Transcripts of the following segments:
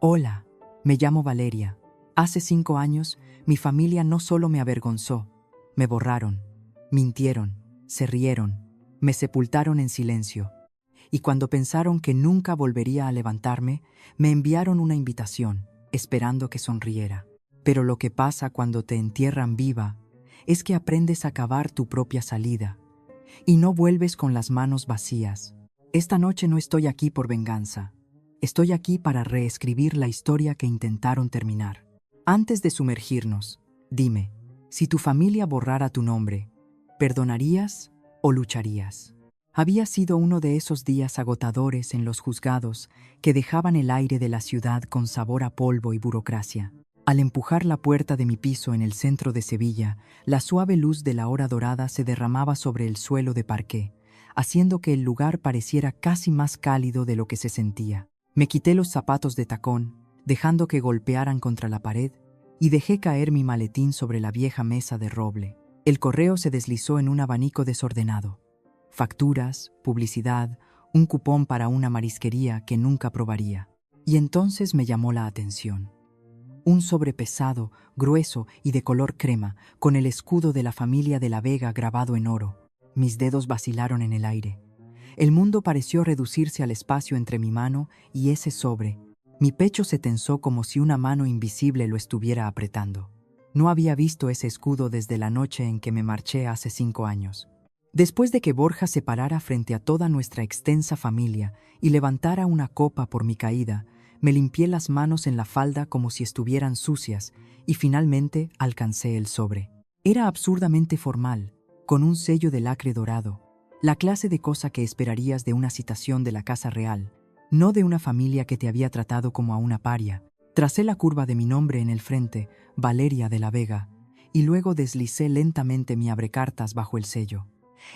Hola, me llamo Valeria. Hace 5 años, mi familia no solo me avergonzó, me borraron, mintieron, se rieron, me sepultaron en silencio. Y cuando pensaron que nunca volvería a levantarme, me enviaron una invitación, esperando que sonriera. Pero lo que pasa cuando te entierran viva es que aprendes a cavar tu propia salida y no vuelves con las manos vacías. Esta noche no estoy aquí por venganza. Estoy aquí para reescribir la historia que intentaron terminar. Antes de sumergirnos, dime, si tu familia borrara tu nombre, ¿perdonarías o lucharías? Había sido uno de esos días agotadores en los juzgados que dejaban el aire de la ciudad con sabor a polvo y burocracia. Al empujar la puerta de mi piso en el centro de Sevilla, la suave luz de la hora dorada se derramaba sobre el suelo de parqué, haciendo que el lugar pareciera casi más cálido de lo que se sentía. Me quité los zapatos de tacón, dejando que golpearan contra la pared, y dejé caer mi maletín sobre la vieja mesa de roble. El correo se deslizó en un abanico desordenado. Facturas, publicidad, un cupón para una marisquería que nunca probaría. Y entonces me llamó la atención. Un sobre pesado, grueso y de color crema, con el escudo de la familia de la Vega grabado en oro. Mis dedos vacilaron en el aire. El mundo pareció reducirse al espacio entre mi mano y ese sobre. Mi pecho se tensó como si una mano invisible lo estuviera apretando. No había visto ese escudo desde la noche en que me marché hace 5 años. Después de que Borja se parara frente a toda nuestra extensa familia y levantara una copa por mi caída, me limpié las manos en la falda como si estuvieran sucias y finalmente alcancé el sobre. Era absurdamente formal, con un sello de lacre dorado, la clase de cosa que esperarías de una citación de la Casa Real, no de una familia que te había tratado como a una paria. Tracé la curva de mi nombre en el frente, Valeria de la Vega, y luego deslicé lentamente mi abrecartas bajo el sello.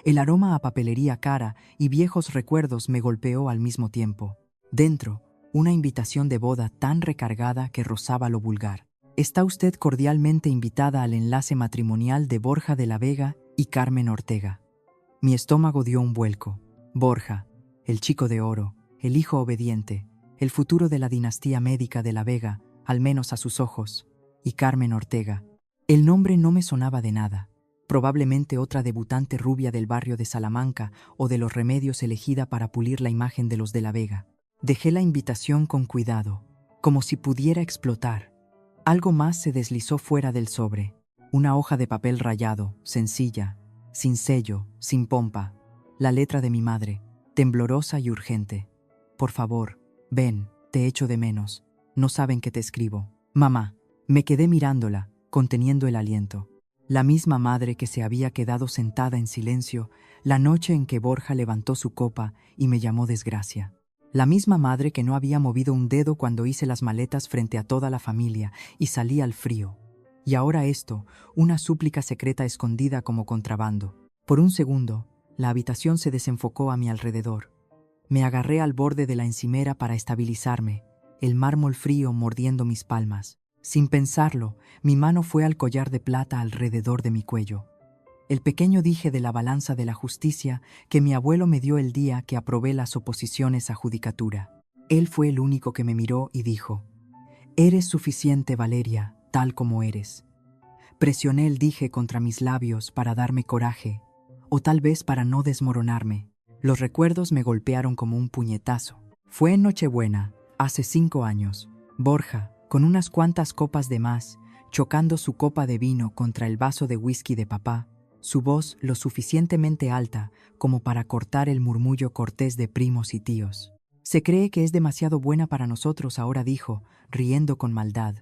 El aroma a papelería cara y viejos recuerdos me golpeó al mismo tiempo. Dentro, una invitación de boda tan recargada que rozaba lo vulgar. Está usted cordialmente invitada al enlace matrimonial de Borja de la Vega y Carmen Ortega. Mi estómago dio un vuelco. Borja, el chico de oro, el hijo obediente, el futuro de la dinastía médica de la Vega, al menos a sus ojos, y Carmen Ortega. El nombre no me sonaba de nada. Probablemente otra debutante rubia del barrio de Salamanca o de Los Remedios elegida para pulir la imagen de los de la Vega. Dejé la invitación con cuidado, como si pudiera explotar. Algo más se deslizó fuera del sobre. Una hoja de papel rayado, sencilla, sin sello, sin pompa. La letra de mi madre, temblorosa y urgente. Por favor, ven, te echo de menos. No saben que te escribo. Mamá. Me quedé mirándola, conteniendo el aliento. La misma madre que se había quedado sentada en silencio la noche en que Borja levantó su copa y me llamó desgracia. La misma madre que no había movido un dedo cuando hice las maletas frente a toda la familia y salí al frío. Y ahora esto, una súplica secreta escondida como contrabando. Por un segundo, la habitación se desenfocó a mi alrededor. Me agarré al borde de la encimera para estabilizarme, el mármol frío mordiendo mis palmas. Sin pensarlo, mi mano fue al collar de plata alrededor de mi cuello. El pequeño dije de la balanza de la justicia que mi abuelo me dio el día que aprobé las oposiciones a judicatura. Él fue el único que me miró y dijo: «Eres suficiente, Valeria, tal como eres». Presioné el dije contra mis labios para darme coraje, o tal vez para no desmoronarme. Los recuerdos me golpearon como un puñetazo. Fue en Nochebuena, hace 5 años. Borja, con unas cuantas copas de más, chocando su copa de vino contra el vaso de whisky de papá, su voz lo suficientemente alta como para cortar el murmullo cortés de primos y tíos. «Se cree que es demasiado buena para nosotros ahora», dijo, riendo con maldad,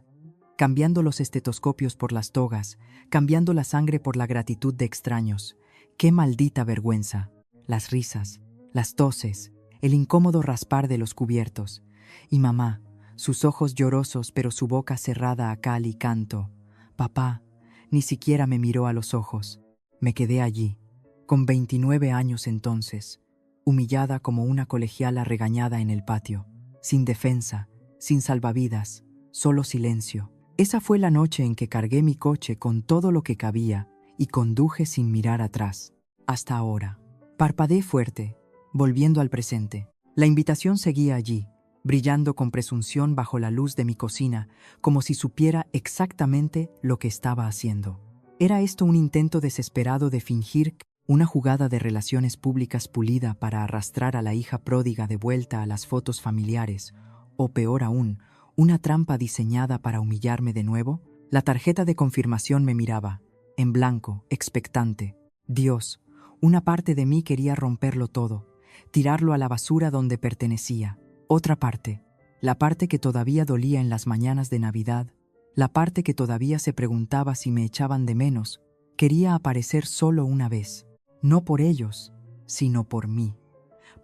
cambiando los estetoscopios por las togas, cambiando la sangre por la gratitud de extraños. ¡Qué maldita vergüenza! Las risas, las toses, el incómodo raspar de los cubiertos. Y mamá, sus ojos llorosos pero su boca cerrada a cal y canto. Papá ni siquiera me miró a los ojos. Me quedé allí, con 29 años entonces, humillada como una colegiala regañada en el patio, sin defensa, sin salvavidas, solo silencio. Esa fue la noche en que cargué mi coche con todo lo que cabía y conduje sin mirar atrás. Hasta ahora. Parpadeé fuerte, volviendo al presente. La invitación seguía allí, brillando con presunción bajo la luz de mi cocina, como si supiera exactamente lo que estaba haciendo. ¿Era esto un intento desesperado de fingir una jugada de relaciones públicas pulida para arrastrar a la hija pródiga de vuelta a las fotos familiares, o peor aún, una trampa diseñada para humillarme de nuevo? La tarjeta de confirmación me miraba, en blanco, expectante. Dios, una parte de mí quería romperlo todo, tirarlo a la basura donde pertenecía. Otra parte, la parte que todavía dolía en las mañanas de Navidad, la parte que todavía se preguntaba si me echaban de menos, quería aparecer solo una vez. No por ellos, sino por mí.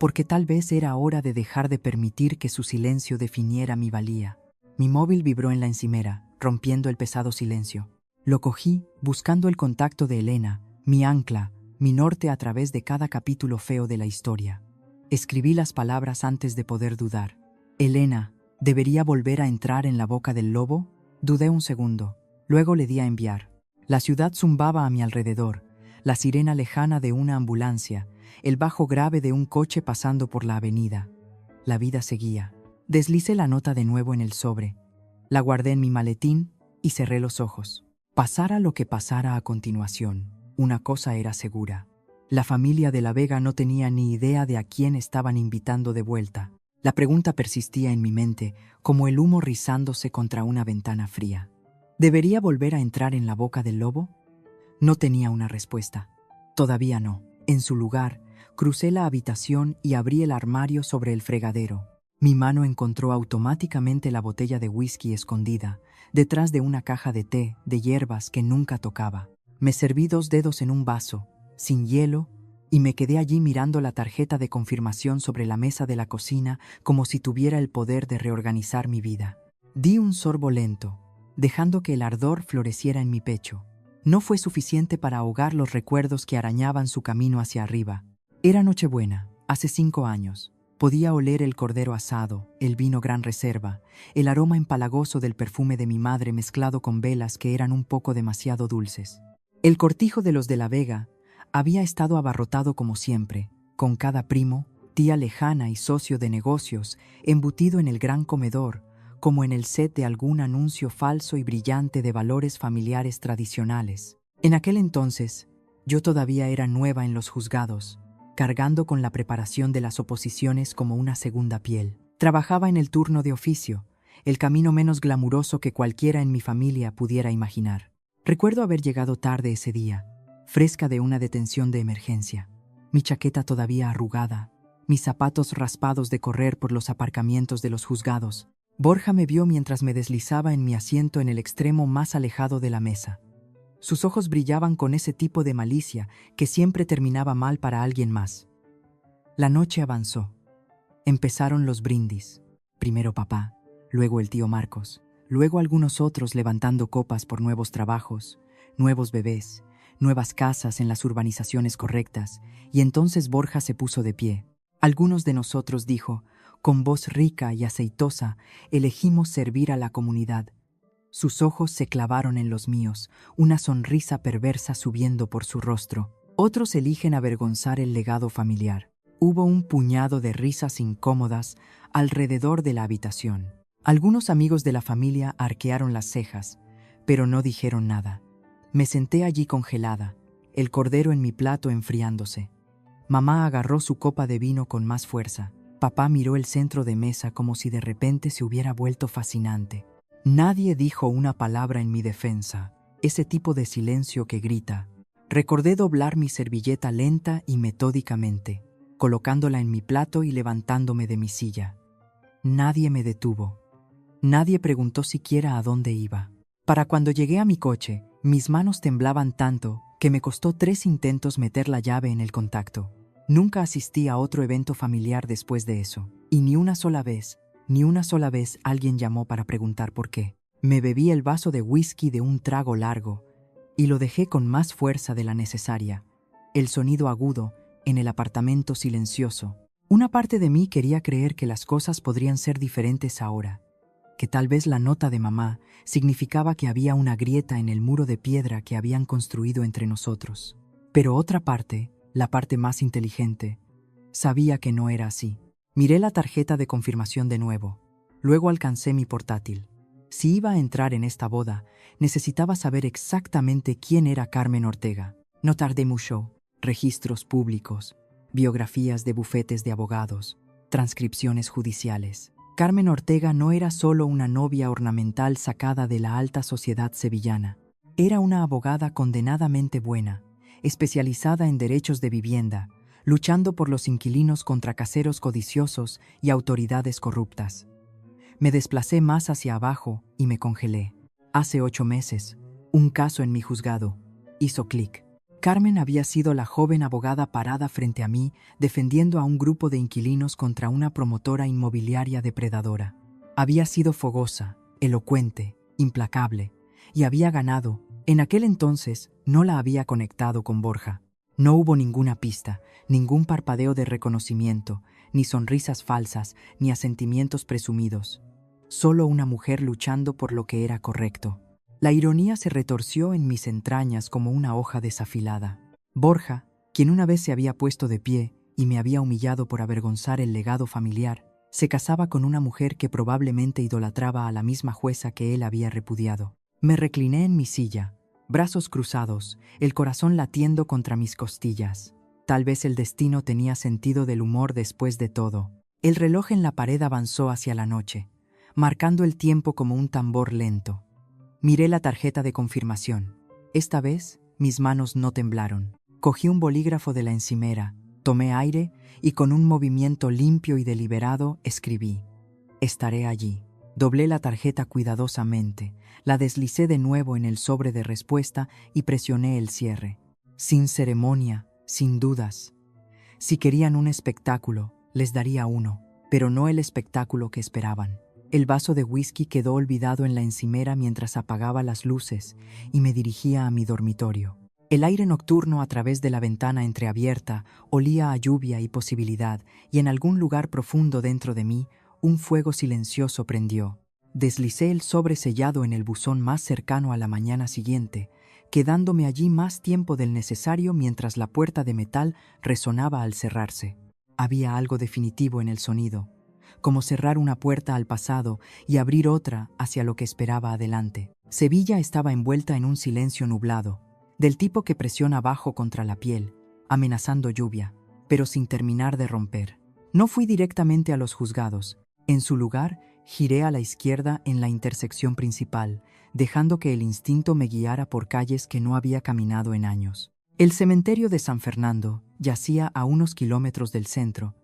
Porque tal vez era hora de dejar de permitir que su silencio definiera mi valía. Mi móvil vibró en la encimera, rompiendo el pesado silencio. Lo cogí, buscando el contacto de Elena, mi ancla, mi norte a través de cada capítulo feo de la historia. Escribí las palabras antes de poder dudar. Elena, ¿debería volver a entrar en la boca del lobo? Dudé un segundo. Luego le di a enviar. La ciudad zumbaba a mi alrededor. La sirena lejana de una ambulancia, el bajo grave de un coche pasando por la avenida. La vida seguía. Deslicé la nota de nuevo en el sobre. La guardé en mi maletín y cerré los ojos. Pasara lo que pasara a continuación, una cosa era segura. La familia de la Vega no tenía ni idea de a quién estaban invitando de vuelta. La pregunta persistía en mi mente, como el humo rizándose contra una ventana fría. ¿Debería volver a entrar en la boca del lobo? No tenía una respuesta. Todavía no. En su lugar, crucé la habitación y abrí el armario sobre el fregadero. Mi mano encontró automáticamente la botella de whisky escondida, detrás de una caja de té, de hierbas que nunca tocaba. Me serví 2 dedos en un vaso, sin hielo, y me quedé allí mirando la tarjeta de confirmación sobre la mesa de la cocina como si tuviera el poder de reorganizar mi vida. Di un sorbo lento, dejando que el ardor floreciera en mi pecho. No fue suficiente para ahogar los recuerdos que arañaban su camino hacia arriba. Era Nochebuena, hace 5 años. Podía oler el cordero asado, el vino Gran Reserva, el aroma empalagoso del perfume de mi madre mezclado con velas que eran un poco demasiado dulces. El cortijo de los de la Vega había estado abarrotado como siempre, con cada primo, tía lejana y socio de negocios, embutido en el gran comedor, como en el set de algún anuncio falso y brillante de valores familiares tradicionales. En aquel entonces, yo todavía era nueva en los juzgados, cargando con la preparación de las oposiciones como una segunda piel. Trabajaba en el turno de oficio, el camino menos glamuroso que cualquiera en mi familia pudiera imaginar. Recuerdo haber llegado tarde ese día, fresca de una detención de emergencia, mi chaqueta todavía arrugada, mis zapatos raspados de correr por los aparcamientos de los juzgados. Borja me vio mientras me deslizaba en mi asiento en el extremo más alejado de la mesa. Sus ojos brillaban con ese tipo de malicia que siempre terminaba mal para alguien más. La noche avanzó. Empezaron los brindis. Primero papá, luego el tío Marcos, luego algunos otros levantando copas por nuevos trabajos, nuevos bebés, nuevas casas en las urbanizaciones correctas, y entonces Borja se puso de pie. Algunos de nosotros, dijo, con voz rica y aceitosa, elegimos servir a la comunidad. Sus ojos se clavaron en los míos, una sonrisa perversa subiendo por su rostro. Otros eligen avergonzar el legado familiar. Hubo un puñado de risas incómodas alrededor de la habitación. Algunos amigos de la familia arquearon las cejas, pero no dijeron nada. Me senté allí congelada, el cordero en mi plato enfriándose. Mamá agarró su copa de vino con más fuerza. Papá miró el centro de mesa como si de repente se hubiera vuelto fascinante. Nadie dijo una palabra en mi defensa, ese tipo de silencio que grita. Recordé doblar mi servilleta lenta y metódicamente, colocándola en mi plato y levantándome de mi silla. Nadie me detuvo. Nadie preguntó siquiera a dónde iba. Para cuando llegué a mi coche, mis manos temblaban tanto que me costó 3 intentos meter la llave en el contacto. Nunca asistí a otro evento familiar después de eso, y ni una sola vez alguien llamó para preguntar por qué. Me bebí el vaso de whisky de un trago largo y lo dejé con más fuerza de la necesaria. El sonido agudo en el apartamento silencioso. Una parte de mí quería creer que las cosas podrían ser diferentes ahora, que tal vez la nota de mamá significaba que había una grieta en el muro de piedra que habían construido entre nosotros. Pero otra parte, la parte más inteligente, sabía que no era así. Miré la tarjeta de confirmación de nuevo. Luego alcancé mi portátil. Si iba a entrar en esta boda, necesitaba saber exactamente quién era Carmen Ortega. No tardé mucho. Registros públicos, biografías de bufetes de abogados, transcripciones judiciales. Carmen Ortega no era solo una novia ornamental sacada de la alta sociedad sevillana. Era una abogada condenadamente buena, especializada en derechos de vivienda, luchando por los inquilinos contra caseros codiciosos y autoridades corruptas. Me desplacé más hacia abajo y me congelé. Hace 8 meses, un caso en mi juzgado hizo clic. Carmen había sido la joven abogada parada frente a mí, defendiendo a un grupo de inquilinos contra una promotora inmobiliaria depredadora. Había sido fogosa, elocuente, implacable, y había ganado. En aquel entonces no la había conectado con Borja. No hubo ninguna pista, ningún parpadeo de reconocimiento, ni sonrisas falsas, ni asentimientos presumidos. Solo una mujer luchando por lo que era correcto. La ironía se retorció en mis entrañas como una hoja desafilada. Borja, quien una vez se había puesto de pie y me había humillado por avergonzar el legado familiar, se casaba con una mujer que probablemente idolatraba a la misma jueza que él había repudiado. Me recliné en mi silla, brazos cruzados, el corazón latiendo contra mis costillas. Tal vez el destino tenía sentido del humor después de todo. El reloj en la pared avanzó hacia la noche, marcando el tiempo como un tambor lento. Miré la tarjeta de confirmación. Esta vez, mis manos no temblaron. Cogí un bolígrafo de la encimera, tomé aire y con un movimiento limpio y deliberado escribí: estaré allí. Doblé la tarjeta cuidadosamente, la deslicé de nuevo en el sobre de respuesta y presioné el cierre. Sin ceremonia, sin dudas. Si querían un espectáculo, les daría uno, pero no el espectáculo que esperaban. El vaso de whisky quedó olvidado en la encimera mientras apagaba las luces y me dirigía a mi dormitorio. El aire nocturno a través de la ventana entreabierta olía a lluvia y posibilidad, y en algún lugar profundo dentro de mí, un fuego silencioso prendió. Deslicé el sobre sellado en el buzón más cercano a la mañana siguiente, quedándome allí más tiempo del necesario mientras la puerta de metal resonaba al cerrarse. Había algo definitivo en el sonido, como cerrar una puerta al pasado y abrir otra hacia lo que esperaba adelante. Sevilla estaba envuelta en un silencio nublado, del tipo que presiona abajo contra la piel, amenazando lluvia, pero sin terminar de romper. No fui directamente a los juzgados. En su lugar, giré a la izquierda en la intersección principal, dejando que el instinto me guiara por calles que no había caminado en años. El cementerio de San Fernando yacía a unos kilómetros del centro,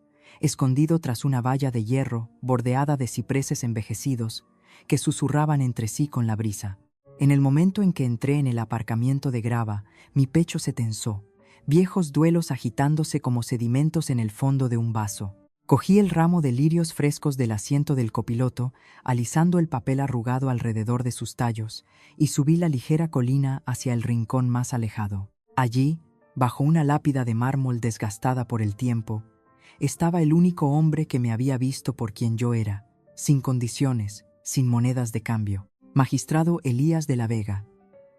escondido tras una valla de hierro bordeada de cipreses envejecidos que susurraban entre sí con la brisa. En el momento en que entré en el aparcamiento de grava, mi pecho se tensó, viejos duelos agitándose como sedimentos en el fondo de un vaso. Cogí el ramo de lirios frescos del asiento del copiloto, alisando el papel arrugado alrededor de sus tallos, y subí la ligera colina hacia el rincón más alejado. Allí, bajo una lápida de mármol desgastada por el tiempo, estaba el único hombre que me había visto por quien yo era, sin condiciones, sin monedas de cambio. Magistrado Elías de la Vega.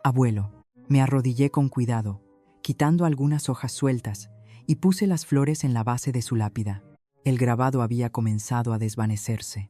Abuelo. Me arrodillé con cuidado, quitando algunas hojas sueltas, y puse las flores en la base de su lápida. El grabado había comenzado a desvanecerse,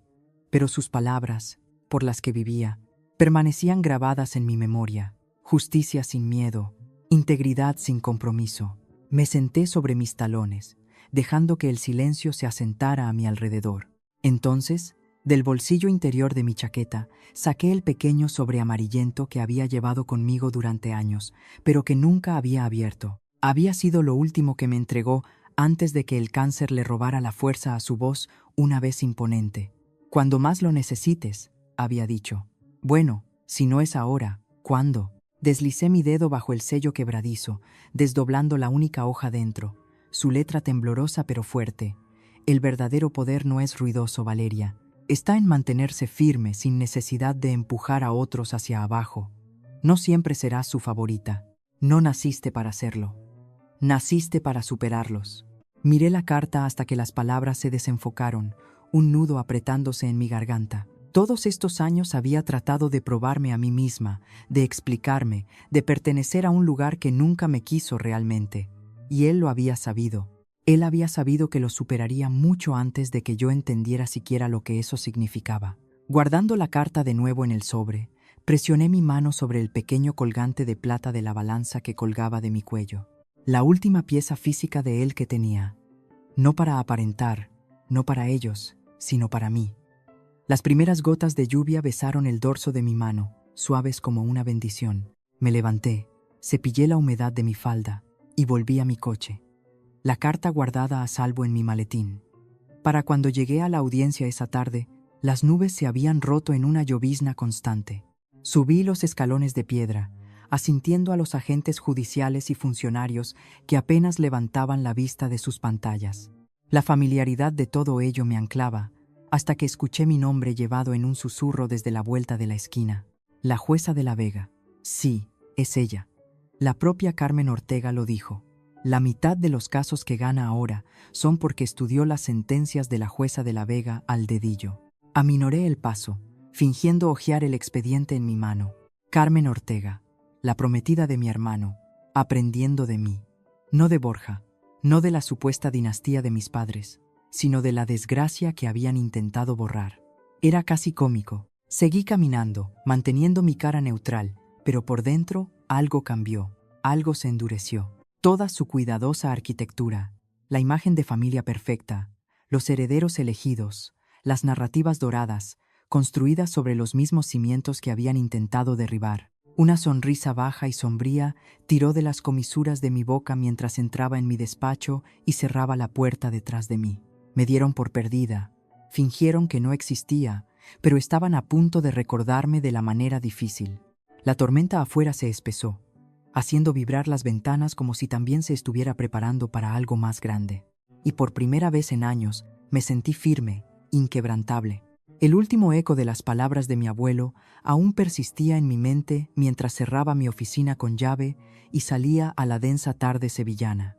pero sus palabras, por las que vivía, permanecían grabadas en mi memoria. Justicia sin miedo, integridad sin compromiso. Me senté sobre mis talones, dejando que el silencio se asentara a mi alrededor. Entonces, del bolsillo interior de mi chaqueta, saqué el pequeño sobre amarillento que había llevado conmigo durante años, pero que nunca había abierto. Había sido lo último que me entregó antes de que el cáncer le robara la fuerza a su voz una vez imponente. Cuando más lo necesites, había dicho. Bueno, si no es ahora, ¿cuándo? Deslicé mi dedo bajo el sello quebradizo, desdoblando la única hoja dentro. Su letra temblorosa pero fuerte. El verdadero poder no es ruidoso, Valeria. Está en mantenerse firme sin necesidad de empujar a otros hacia abajo. No siempre serás su favorita. No naciste para serlo. Naciste para superarlos. Miré la carta hasta que las palabras se desenfocaron, un nudo apretándose en mi garganta. Todos estos años había tratado de probarme a mí misma, de explicarme, de pertenecer a un lugar que nunca me quiso realmente. Y él lo había sabido. Él había sabido que lo superaría mucho antes de que yo entendiera siquiera lo que eso significaba. Guardando la carta de nuevo en el sobre, presioné mi mano sobre el pequeño colgante de plata de la balanza que colgaba de mi cuello. La última pieza física de él que tenía. No para aparentar, no para ellos, sino para mí. Las primeras gotas de lluvia besaron el dorso de mi mano, suaves como una bendición. Me levanté, cepillé la humedad de mi falda y volví a mi coche. La carta guardada a salvo en mi maletín. Para cuando llegué a la audiencia esa tarde, las nubes se habían roto en una llovizna constante. Subí los escalones de piedra, asintiendo a los agentes judiciales y funcionarios que apenas levantaban la vista de sus pantallas. La familiaridad de todo ello me anclaba, hasta que escuché mi nombre llevado en un susurro desde la vuelta de la esquina. La jueza de la Vega. Sí, es ella. La propia Carmen Ortega lo dijo. La mitad de los casos que gana ahora son porque estudió las sentencias de la jueza de la Vega al dedillo. Aminoré el paso, fingiendo hojear el expediente en mi mano. Carmen Ortega, la prometida de mi hermano, aprendiendo de mí. No de Borja, no de la supuesta dinastía de mis padres, sino de la desgracia que habían intentado borrar. Era casi cómico. Seguí caminando, manteniendo mi cara neutral, pero por dentro algo cambió, algo se endureció. Toda su cuidadosa arquitectura, la imagen de familia perfecta, los herederos elegidos, las narrativas doradas, construidas sobre los mismos cimientos que habían intentado derribar. Una sonrisa baja y sombría tiró de las comisuras de mi boca mientras entraba en mi despacho y cerraba la puerta detrás de mí. Me dieron por perdida, fingieron que no existía, pero estaban a punto de recordarme de la manera difícil. La tormenta afuera se espesó, haciendo vibrar las ventanas como si también se estuviera preparando para algo más grande. Y por primera vez en años me sentí firme, inquebrantable. El último eco de las palabras de mi abuelo aún persistía en mi mente mientras cerraba mi oficina con llave y salía a la densa tarde sevillana.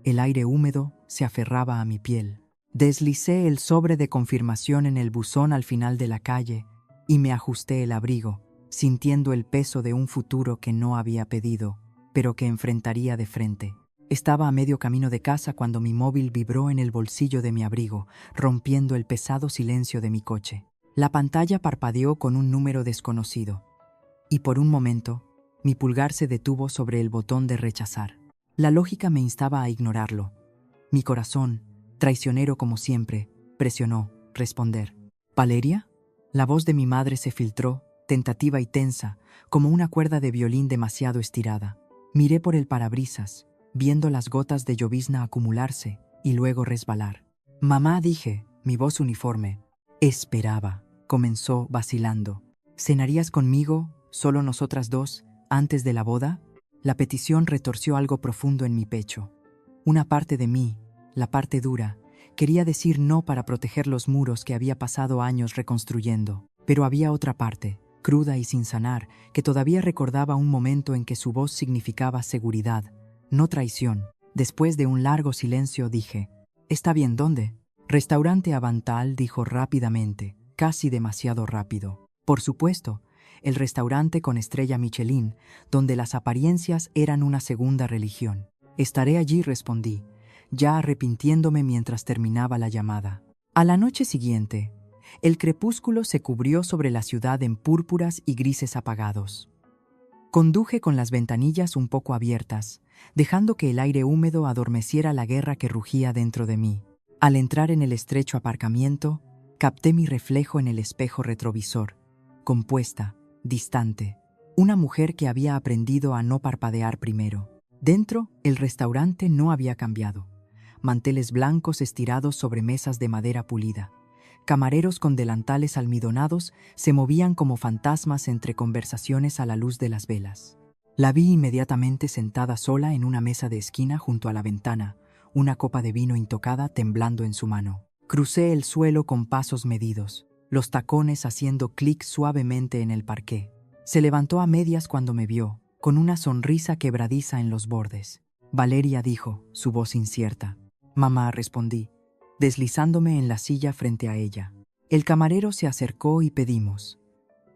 El aire húmedo se aferraba a mi piel. Deslicé el sobre de confirmación en el buzón al final de la calle y me ajusté el abrigo, sintiendo el peso de un futuro que no había pedido, pero que enfrentaría de frente. Estaba a medio camino de casa cuando mi móvil vibró en el bolsillo de mi abrigo, rompiendo el pesado silencio de mi coche. La pantalla parpadeó con un número desconocido, y por un momento, mi pulgar se detuvo sobre el botón de rechazar. La lógica me instaba a ignorarlo. Mi corazón, traicionero como siempre, presionó responder. ¿Valeria? La voz de mi madre se filtró, tentativa y tensa, como una cuerda de violín demasiado estirada. Miré por el parabrisas, viendo las gotas de llovizna acumularse y luego resbalar. Mamá, dije, mi voz uniforme. Esperaba, comenzó vacilando. ¿Cenarías conmigo, solo nosotras dos, antes de la boda? La petición retorció algo profundo en mi pecho. Una parte de mí, la parte dura, quería decir no para proteger los muros que había pasado años reconstruyendo. Pero había otra parte, cruda y sin sanar, que todavía recordaba un momento en que su voz significaba seguridad, no traición. Después de un largo silencio dije, «Está bien, ¿dónde?» «Restaurante Avantal», dijo rápidamente, casi demasiado rápido. Por supuesto, el restaurante con estrella Michelin, donde las apariencias eran una segunda religión. «Estaré allí», respondí, ya arrepintiéndome mientras terminaba la llamada. A la noche siguiente, el crepúsculo se cubrió sobre la ciudad en púrpuras y grises apagados. Conduje con las ventanillas un poco abiertas, dejando que el aire húmedo adormeciera la guerra que rugía dentro de mí. Al entrar en el estrecho aparcamiento, capté mi reflejo en el espejo retrovisor, compuesta, distante, una mujer que había aprendido a no parpadear primero. Dentro, el restaurante no había cambiado. Manteles blancos estirados sobre mesas de madera pulida. Camareros con delantales almidonados se movían como fantasmas entre conversaciones a la luz de las velas. La vi inmediatamente sentada sola en una mesa de esquina junto a la ventana, una copa de vino intocada temblando en su mano. Crucé el suelo con pasos medidos, los tacones haciendo clic suavemente en el parqué. Se levantó a medias cuando me vio, con una sonrisa quebradiza en los bordes. «Valeria», dijo, su voz incierta. «Mamá», respondí, deslizándome en la silla frente a ella. El camarero se acercó y pedimos.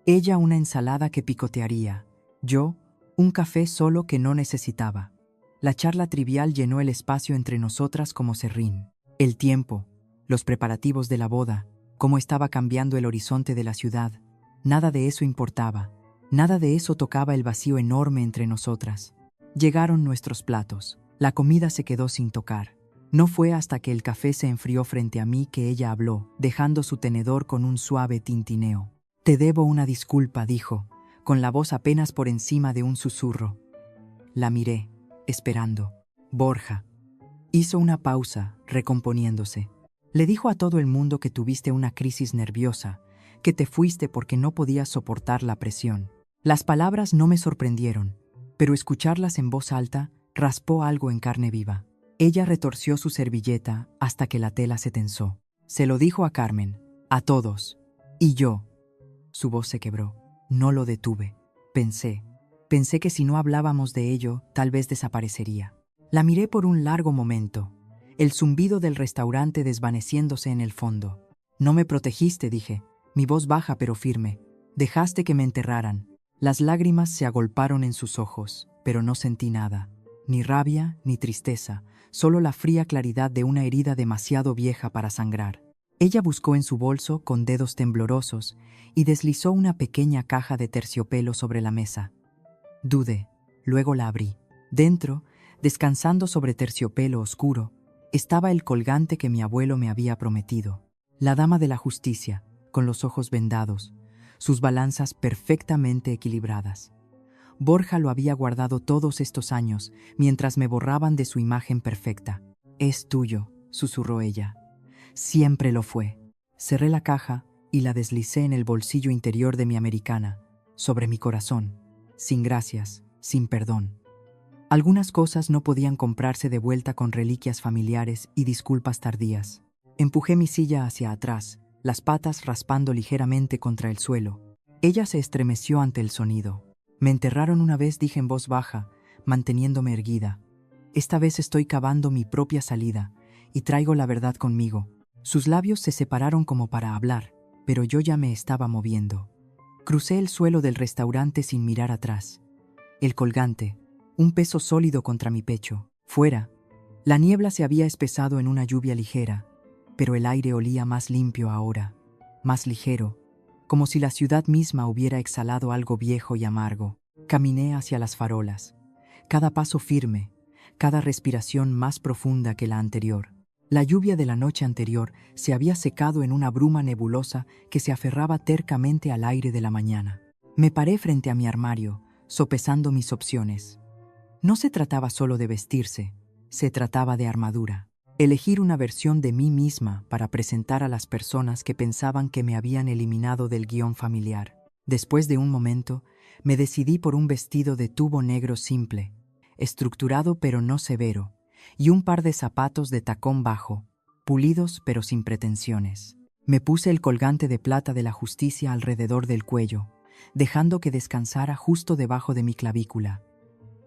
Ella una ensalada que picotearía, yo un café solo que no necesitaba. La charla trivial llenó el espacio entre nosotras como serrín. El tiempo, los preparativos de la boda, cómo estaba cambiando el horizonte de la ciudad, nada de eso importaba. Nada de eso tocaba el vacío enorme entre nosotras. Llegaron nuestros platos. La comida se quedó sin tocar. No fue hasta que el café se enfrió frente a mí que ella habló, dejando su tenedor con un suave tintineo. «Te debo una disculpa», dijo, con la voz apenas por encima de un susurro. La miré, esperando. «Borja». Hizo una pausa, recomponiéndose. Le dijo a todo el mundo que tuviste una crisis nerviosa, que te fuiste porque no podías soportar la presión. Las palabras no me sorprendieron, pero escucharlas en voz alta raspó algo en carne viva. Ella retorció su servilleta hasta que la tela se tensó. Se lo dijo a Carmen, a todos. Y yo. Su voz se quebró. No lo detuve. Pensé que si no hablábamos de ello, tal vez desaparecería. La miré por un largo momento, el zumbido del restaurante desvaneciéndose en el fondo. «No me protegiste», dije, mi voz baja pero firme. «Dejaste que me enterraran». Las lágrimas se agolparon en sus ojos, pero no sentí nada. Ni rabia, ni tristeza, solo la fría claridad de una herida demasiado vieja para sangrar. Ella buscó en su bolso con dedos temblorosos y deslizó una pequeña caja de terciopelo sobre la mesa. Dudé, luego la abrí. Dentro, descansando sobre terciopelo oscuro, estaba el colgante que mi abuelo me había prometido. La dama de la justicia, con los ojos vendados, sus balanzas perfectamente equilibradas. Borja lo había guardado todos estos años, mientras me borraban de su imagen perfecta. «Es tuyo», susurró ella. «Siempre lo fue». Cerré la caja y la deslicé en el bolsillo interior de mi americana, sobre mi corazón, sin gracias, sin perdón. Algunas cosas no podían comprarse de vuelta con reliquias familiares y disculpas tardías. Empujé mi silla hacia atrás, las patas raspando ligeramente contra el suelo. Ella se estremeció ante el sonido. «Me enterraron una vez», dije en voz baja, manteniéndome erguida. «Esta vez estoy cavando mi propia salida, y traigo la verdad conmigo». Sus labios se separaron como para hablar, pero yo ya me estaba moviendo. Crucé el suelo del restaurante sin mirar atrás. El colgante, un peso sólido contra mi pecho. Fuera, la niebla se había espesado en una lluvia ligera, pero el aire olía más limpio ahora, más ligero, como si la ciudad misma hubiera exhalado algo viejo y amargo. Caminé hacia las farolas, cada paso firme, cada respiración más profunda que la anterior. La lluvia de la noche anterior se había secado en una bruma nebulosa que se aferraba tercamente al aire de la mañana. Me paré frente a mi armario, sopesando mis opciones. No se trataba solo de vestirse, se trataba de armadura. Elegir una versión de mí misma para presentar a las personas que pensaban que me habían eliminado del guión familiar. Después de un momento, me decidí por un vestido de tubo negro simple, estructurado pero no severo, y un par de zapatos de tacón bajo, pulidos pero sin pretensiones. Me puse el colgante de plata de la justicia alrededor del cuello, dejando que descansara justo debajo de mi clavícula.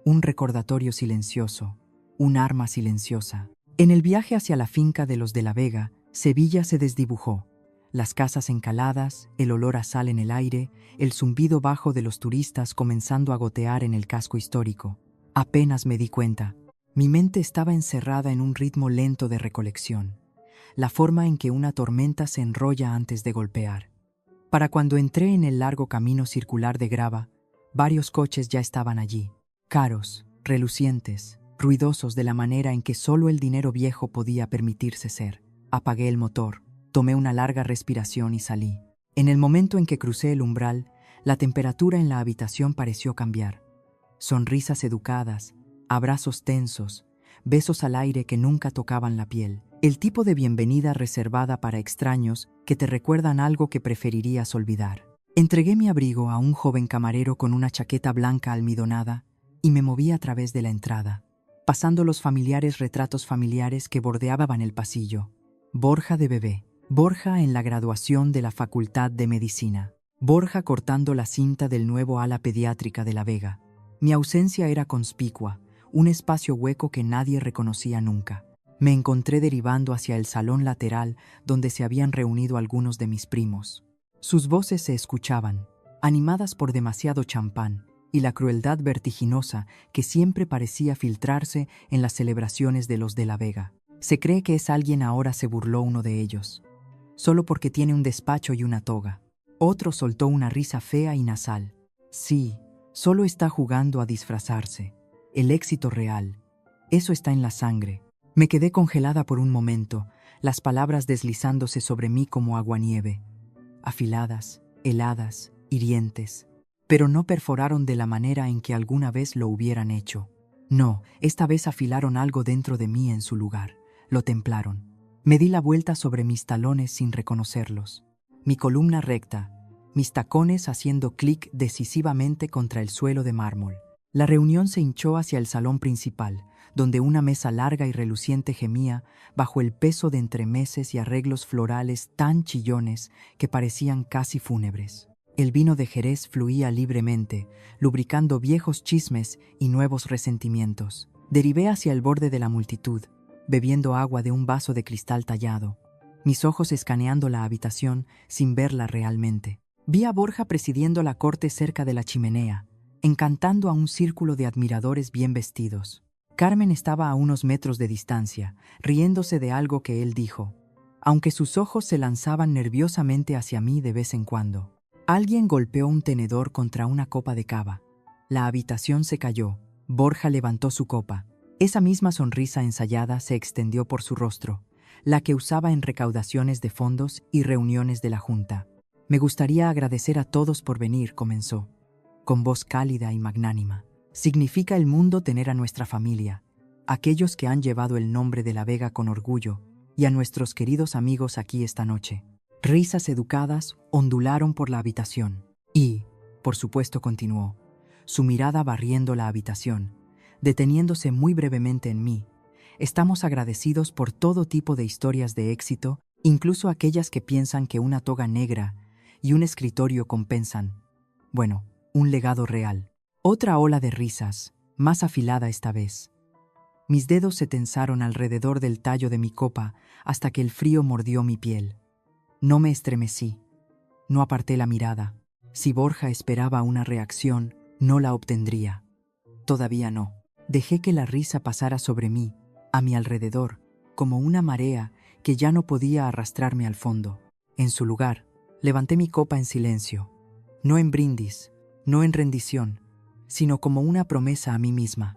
Un recordatorio silencioso, un arma silenciosa. En el viaje hacia la finca de los de la Vega, Sevilla se desdibujó. Las casas encaladas, el olor a sal en el aire, el zumbido bajo de los turistas comenzando a gotear en el casco histórico. Apenas me di cuenta. Mi mente estaba encerrada en un ritmo lento de recolección, la forma en que una tormenta se enrolla antes de golpear. Para cuando entré en el largo camino circular de grava, varios coches ya estaban allí, caros, relucientes, ruidosos de la manera en que solo el dinero viejo podía permitirse ser. Apagué el motor, tomé una larga respiración y salí. En el momento en que crucé el umbral, la temperatura en la habitación pareció cambiar. Sonrisas educadas, abrazos tensos, besos al aire que nunca tocaban la piel. El tipo de bienvenida reservada para extraños que te recuerdan algo que preferirías olvidar. Entregué mi abrigo a un joven camarero con una chaqueta blanca almidonada y me moví a través de la entrada, pasando los familiares retratos familiares que bordeaban el pasillo. Borja de bebé, Borja en la graduación de la Facultad de Medicina, Borja cortando la cinta del nuevo ala pediátrica de La Vega. Mi ausencia era conspicua, un espacio hueco que nadie reconocía nunca. Me encontré derivando hacia el salón lateral donde se habían reunido algunos de mis primos. Sus voces se escuchaban, animadas por demasiado champán, y la crueldad vertiginosa que siempre parecía filtrarse en las celebraciones de los de la Vega. Se cree que es alguien ahora, se burló uno de ellos, solo porque tiene un despacho y una toga. Otro soltó una risa fea y nasal. Sí, solo está jugando a disfrazarse. El éxito real, eso está en la sangre. Me quedé congelada por un momento, las palabras deslizándose sobre mí como aguanieve, afiladas, heladas, hirientes, pero no perforaron de la manera en que alguna vez lo hubieran hecho. No, esta vez afilaron algo dentro de mí en su lugar, lo templaron. Me di la vuelta sobre mis talones sin reconocerlos, mi columna recta, mis tacones haciendo clic decisivamente contra el suelo de mármol. La reunión se hinchó hacia el salón principal, donde una mesa larga y reluciente gemía bajo el peso de entremeses y arreglos florales tan chillones que parecían casi fúnebres. El vino de Jerez fluía libremente, lubricando viejos chismes y nuevos resentimientos. Derivé hacia el borde de la multitud, bebiendo agua de un vaso de cristal tallado, mis ojos escaneando la habitación sin verla realmente. Vi a Borja presidiendo la corte cerca de la chimenea, encantando a un círculo de admiradores bien vestidos. Carmen estaba a unos metros de distancia, riéndose de algo que él dijo, aunque sus ojos se lanzaban nerviosamente hacia mí de vez en cuando. Alguien golpeó un tenedor contra una copa de cava. La habitación se cayó. Borja levantó su copa. Esa misma sonrisa ensayada se extendió por su rostro, la que usaba en recaudaciones de fondos y reuniones de la Junta. Me gustaría agradecer a todos por venir, comenzó, con voz cálida y magnánima. Significa el mundo tener a nuestra familia, aquellos que han llevado el nombre de la Vega con orgullo, y a nuestros queridos amigos aquí esta noche. Risas educadas ondularon por la habitación. Y, por supuesto, continuó, su mirada barriendo la habitación, deteniéndose muy brevemente en mí. Estamos agradecidos por todo tipo de historias de éxito, incluso aquellas que piensan que una toga negra y un escritorio compensan, bueno, un legado real. Otra ola de risas, más afilada esta vez. Mis dedos se tensaron alrededor del tallo de mi copa hasta que el frío mordió mi piel. No me estremecí, no aparté la mirada. Si Borja esperaba una reacción, no la obtendría. Todavía no. Dejé que la risa pasara sobre mí, a mi alrededor, como una marea que ya no podía arrastrarme al fondo. En su lugar, levanté mi copa en silencio, no en brindis, no en rendición, sino como una promesa a mí misma.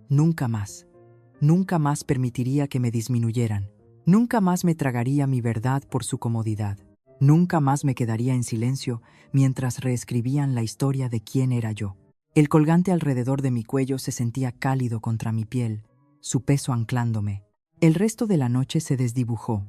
Nunca más permitiría que me disminuyeran. Nunca más me tragaría mi verdad por su comodidad. Nunca más me quedaría en silencio mientras reescribían la historia de quién era yo. El colgante alrededor de mi cuello se sentía cálido contra mi piel, su peso anclándome. El resto de la noche se desdibujó.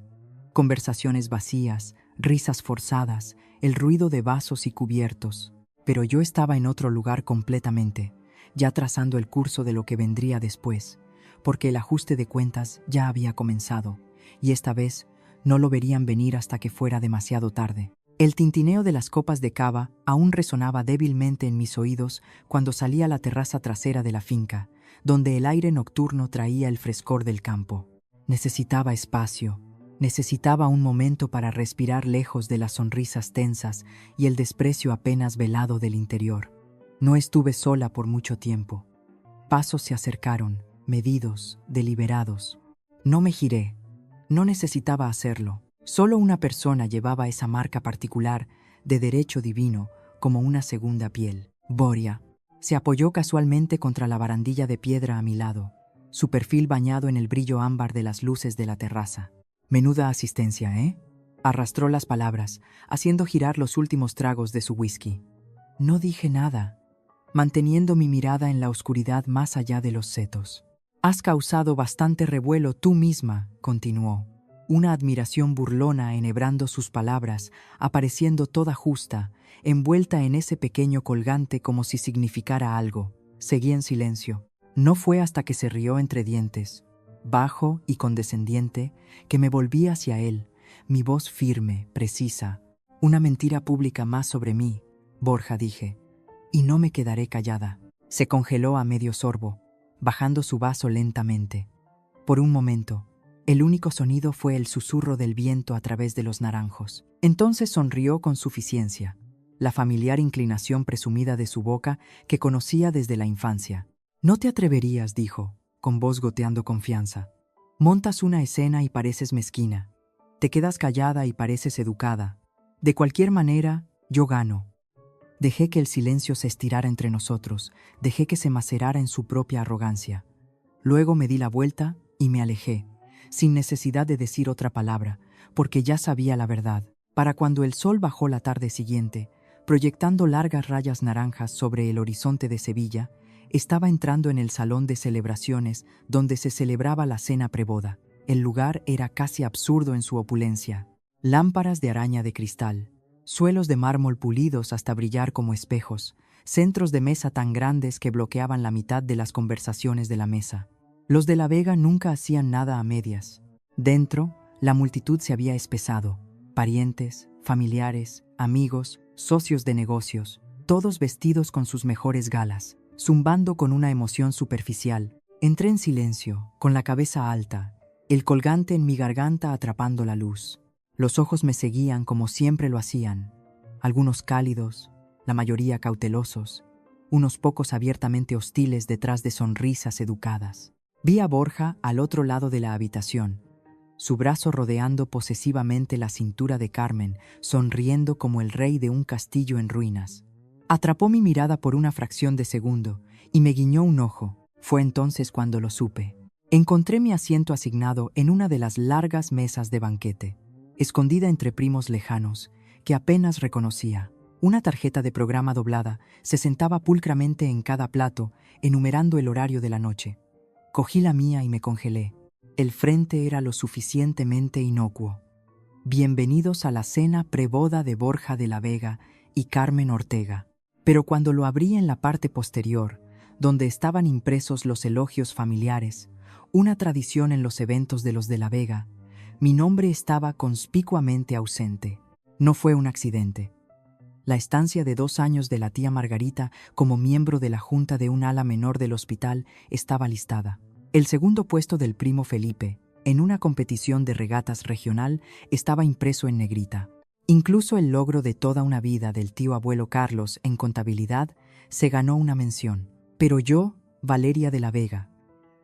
Conversaciones vacías, risas forzadas, el ruido de vasos y cubiertos. Pero yo estaba en otro lugar completamente, ya trazando el curso de lo que vendría después, porque el ajuste de cuentas ya había comenzado, y esta vez no lo verían venir hasta que fuera demasiado tarde. El tintineo de las copas de cava aún resonaba débilmente en mis oídos cuando salí a la terraza trasera de la finca, donde el aire nocturno traía el frescor del campo. Necesitaba espacio, necesitaba un momento para respirar lejos de las sonrisas tensas y el desprecio apenas velado del interior. No estuve sola por mucho tiempo. Pasos se acercaron, medidos, deliberados. No me giré. No necesitaba hacerlo. Solo una persona llevaba esa marca particular de derecho divino como una segunda piel. Boria se apoyó casualmente contra la barandilla de piedra a mi lado, su perfil bañado en el brillo ámbar de las luces de la terraza. Menuda asistencia, ¿eh? Arrastró las palabras, haciendo girar los últimos tragos de su whisky. No dije nada, manteniendo mi mirada en la oscuridad más allá de los setos. Has causado bastante revuelo tú misma, continuó, una admiración burlona enhebrando sus palabras, apareciendo toda justa, envuelta en ese pequeño colgante como si significara algo. Seguí en silencio. No fue hasta que se rió entre dientes, bajo y condescendiente, que me volví hacia él, mi voz firme, precisa. Una mentira pública más sobre mí, Borja, dije, y no me quedaré callada. Se congeló a medio sorbo, bajando su vaso lentamente. Por un momento, el único sonido fue el susurro del viento a través de los naranjos. Entonces sonrió con suficiencia. la familiar inclinación presumida de su boca que conocía desde la infancia. «No te atreverías», dijo, con voz goteando confianza. «Montas una escena y pareces mezquina. Te quedas callada y pareces educada. De cualquier manera, yo gano». Dejé que el silencio se estirara entre nosotros, dejé que se macerara en su propia arrogancia. Luego me di la vuelta y me alejé, sin necesidad de decir otra palabra, porque ya sabía la verdad. Para cuando el sol bajó la tarde siguiente, proyectando largas rayas naranjas sobre el horizonte de Sevilla, estaba entrando en el salón de celebraciones donde se celebraba la cena preboda. El lugar era casi absurdo en su opulencia. Lámparas de araña de cristal, suelos de mármol pulidos hasta brillar como espejos, centros de mesa tan grandes que bloqueaban la mitad de las conversaciones de la mesa. Los de la Vega nunca hacían nada a medias. Dentro, la multitud se había espesado. Parientes, familiares, amigos, socios de negocios, todos vestidos con sus mejores galas, zumbando con una emoción superficial. Entré en silencio, con la cabeza alta, el colgante en mi garganta atrapando la luz. Los ojos me seguían como siempre lo hacían, algunos cálidos, la mayoría cautelosos, unos pocos abiertamente hostiles detrás de sonrisas educadas. Vi a Borja al otro lado de la habitación, su brazo rodeando posesivamente la cintura de Carmen, sonriendo como el rey de un castillo en ruinas. Atrapó mi mirada por una fracción de segundo y me guiñó un ojo. Fue entonces cuando lo supe. Encontré mi asiento asignado en una de las largas mesas de banquete, escondida entre primos lejanos, que apenas reconocía. Una tarjeta de programa doblada se sentaba pulcramente en cada plato, enumerando el horario de la noche. Cogí la mía y me congelé. El frente era lo suficientemente inocuo. Bienvenidos a la cena preboda de Borja de la Vega y Carmen Ortega. Pero cuando lo abrí en la parte posterior, donde estaban impresos los elogios familiares, una tradición en los eventos de los de la Vega, mi nombre estaba conspicuamente ausente. No fue un accidente. La estancia de 2 años de la tía Margarita como miembro de la junta de un ala menor del hospital estaba listada. El segundo puesto del primo Felipe, en una competición de regatas regional, estaba impreso en negrita. Incluso el logro de toda una vida del tío abuelo Carlos en contabilidad se ganó una mención. Pero yo, Valeria de la Vega,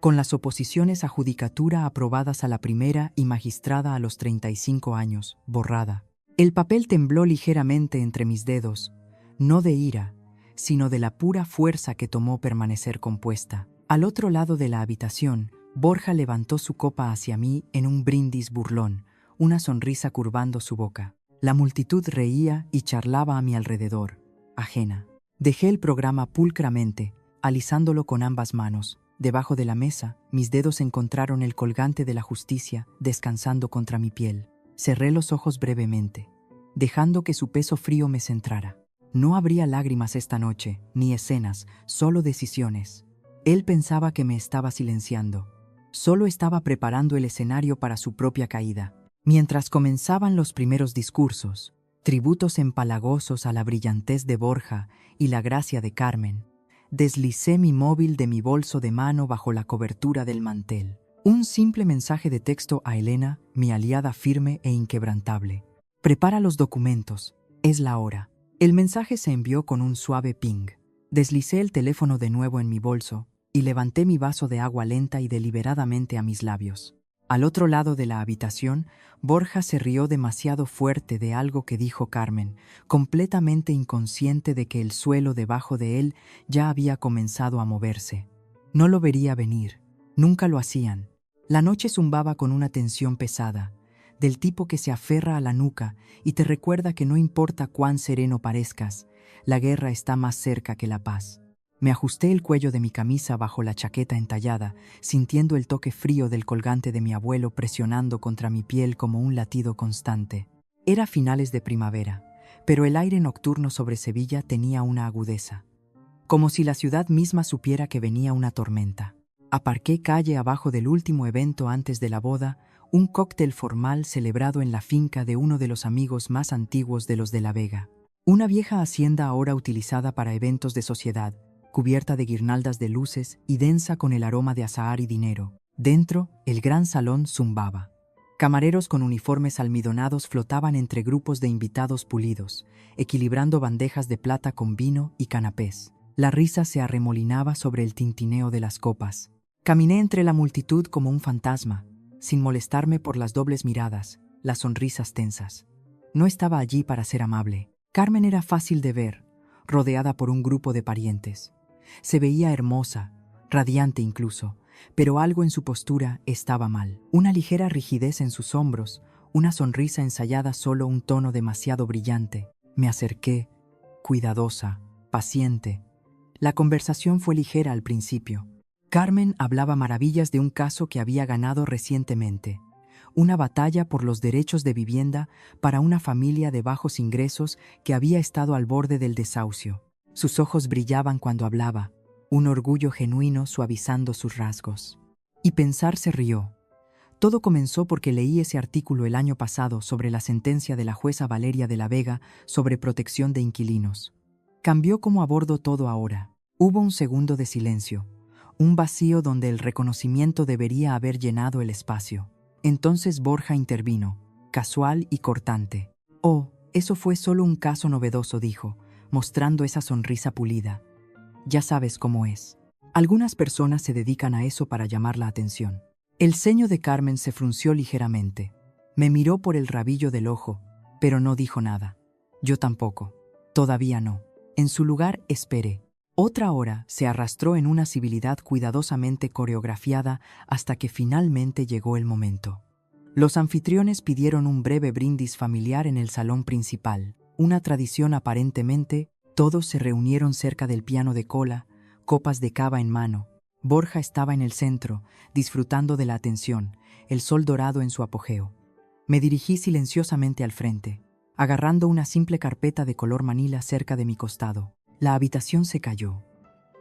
con las oposiciones a judicatura aprobadas a la primera y magistrada a los 35 años, borrada. El papel tembló ligeramente entre mis dedos, no de ira, sino de la pura fuerza que tomó permanecer compuesta. Al otro lado de la habitación, Borja levantó su copa hacia mí en un brindis burlón, una sonrisa curvando su boca. La multitud reía y charlaba a mi alrededor, ajena. Dejé el programa pulcramente, alisándolo con ambas manos. Debajo de la mesa, mis dedos encontraron el colgante de la justicia descansando contra mi piel. Cerré los ojos brevemente, dejando que su peso frío me centrara. No habría lágrimas esta noche, ni escenas, solo decisiones. Él pensaba que me estaba silenciando. Solo estaba preparando el escenario para su propia caída. Mientras comenzaban los primeros discursos, tributos empalagosos a la brillantez de Borja y la gracia de Carmen, deslicé mi móvil de mi bolso de mano bajo la cobertura del mantel. Un simple mensaje de texto a Elena, mi aliada firme e inquebrantable. «Prepara los documentos. Es la hora». El mensaje se envió con un suave ping. Deslicé el teléfono de nuevo en mi bolso y levanté mi vaso de agua lenta y deliberadamente a mis labios. Al otro lado de la habitación, Borja se rió demasiado fuerte de algo que dijo Carmen, completamente inconsciente de que el suelo debajo de él ya había comenzado a moverse. No lo vería venir. Nunca lo hacían. La noche zumbaba con una tensión pesada, del tipo que se aferra a la nuca y te recuerda que no importa cuán sereno parezcas, la guerra está más cerca que la paz. Me ajusté el cuello de mi camisa bajo la chaqueta entallada, sintiendo el toque frío del colgante de mi abuelo presionando contra mi piel como un latido constante. Era finales de primavera, pero el aire nocturno sobre Sevilla tenía una agudeza, como si la ciudad misma supiera que venía una tormenta. Aparqué calle abajo del último evento antes de la boda, un cóctel formal celebrado en la finca de uno de los amigos más antiguos de los de la Vega. Una vieja hacienda ahora utilizada para eventos de sociedad, cubierta de guirnaldas de luces y densa con el aroma de azahar y dinero. Dentro, el gran salón zumbaba. Camareros con uniformes almidonados flotaban entre grupos de invitados pulidos, equilibrando bandejas de plata con vino y canapés. La risa se arremolinaba sobre el tintineo de las copas. Caminé entre la multitud como un fantasma, sin molestarme por las dobles miradas, las sonrisas tensas. No estaba allí para ser amable. Carmen era fácil de ver, rodeada por un grupo de parientes. Se veía hermosa, radiante incluso, pero algo en su postura estaba mal. Una ligera rigidez en sus hombros, una sonrisa ensayada solo un tono demasiado brillante. Me acerqué, cuidadosa, paciente. La conversación fue ligera al principio. Carmen hablaba maravillas de un caso que había ganado recientemente. Una batalla por los derechos de vivienda para una familia de bajos ingresos que había estado al borde del desahucio. Sus ojos brillaban cuando hablaba, un orgullo genuino suavizando sus rasgos. Y pensar se rió. Todo comenzó porque leí ese artículo el año pasado sobre la sentencia de la jueza Valeria de la Vega sobre protección de inquilinos. Cambió cómo abordo todo ahora. Hubo un segundo de silencio, un vacío donde el reconocimiento debería haber llenado el espacio. Entonces Borja intervino, casual y cortante. «Oh, eso fue solo un caso novedoso», dijo, mostrando esa sonrisa pulida. «Ya sabes cómo es. Algunas personas se dedican a eso para llamar la atención». El ceño de Carmen se frunció ligeramente. Me miró por el rabillo del ojo, pero no dijo nada. Yo tampoco. Todavía no. En su lugar esperé. Otra hora se arrastró en una civilidad cuidadosamente coreografiada hasta que finalmente llegó el momento. Los anfitriones pidieron un breve brindis familiar en el salón principal. Una tradición aparentemente, todos se reunieron cerca del piano de cola, copas de cava en mano. Borja estaba en el centro, disfrutando de la atención, el sol dorado en su apogeo. Me dirigí silenciosamente al frente, agarrando una simple carpeta de color manila cerca de mi costado. La habitación se calló.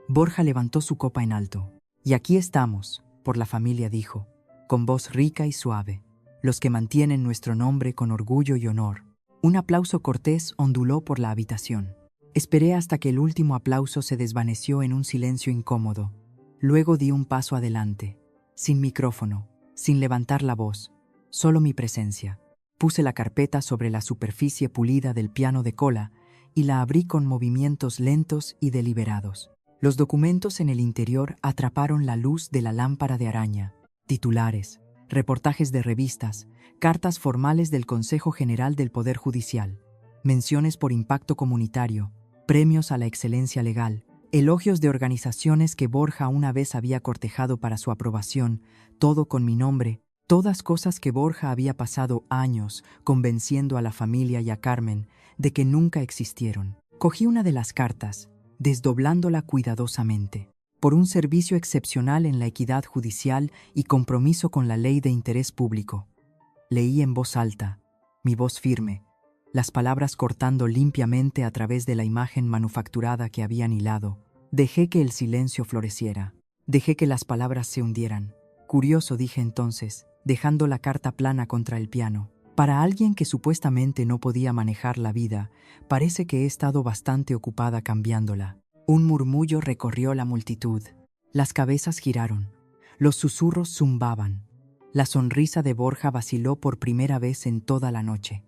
Borja levantó su copa en alto. «Y aquí estamos, por la familia», dijo, con voz rica y suave, «los que mantienen nuestro nombre con orgullo y honor». Un aplauso cortés onduló por la habitación. Esperé hasta que el último aplauso se desvaneció en un silencio incómodo. Luego di un paso adelante, sin micrófono, sin levantar la voz, solo mi presencia. Puse la carpeta sobre la superficie pulida del piano de cola y la abrí con movimientos lentos y deliberados. Los documentos en el interior atraparon la luz de la lámpara de araña. Titulares, reportajes de revistas, cartas formales del Consejo General del Poder Judicial, menciones por impacto comunitario, premios a la excelencia legal, elogios de organizaciones que Borja una vez había cortejado para su aprobación, todo con mi nombre, todas cosas que Borja había pasado años convenciendo a la familia y a Carmen de que nunca existieron. Cogí una de las cartas, desdoblándola cuidadosamente. Por un servicio excepcional en la equidad judicial y compromiso con la ley de interés público. Leí en voz alta, mi voz firme, las palabras cortando limpiamente a través de la imagen manufacturada que habían hilado. Dejé que el silencio floreciera. Dejé que las palabras se hundieran. Curioso, dije entonces, dejando la carta plana contra el piano. Para alguien que supuestamente no podía manejar la vida, parece que he estado bastante ocupada cambiándola. Un murmullo recorrió la multitud. Las cabezas giraron. Los susurros zumbaban. La sonrisa de Borja vaciló por primera vez en toda la noche.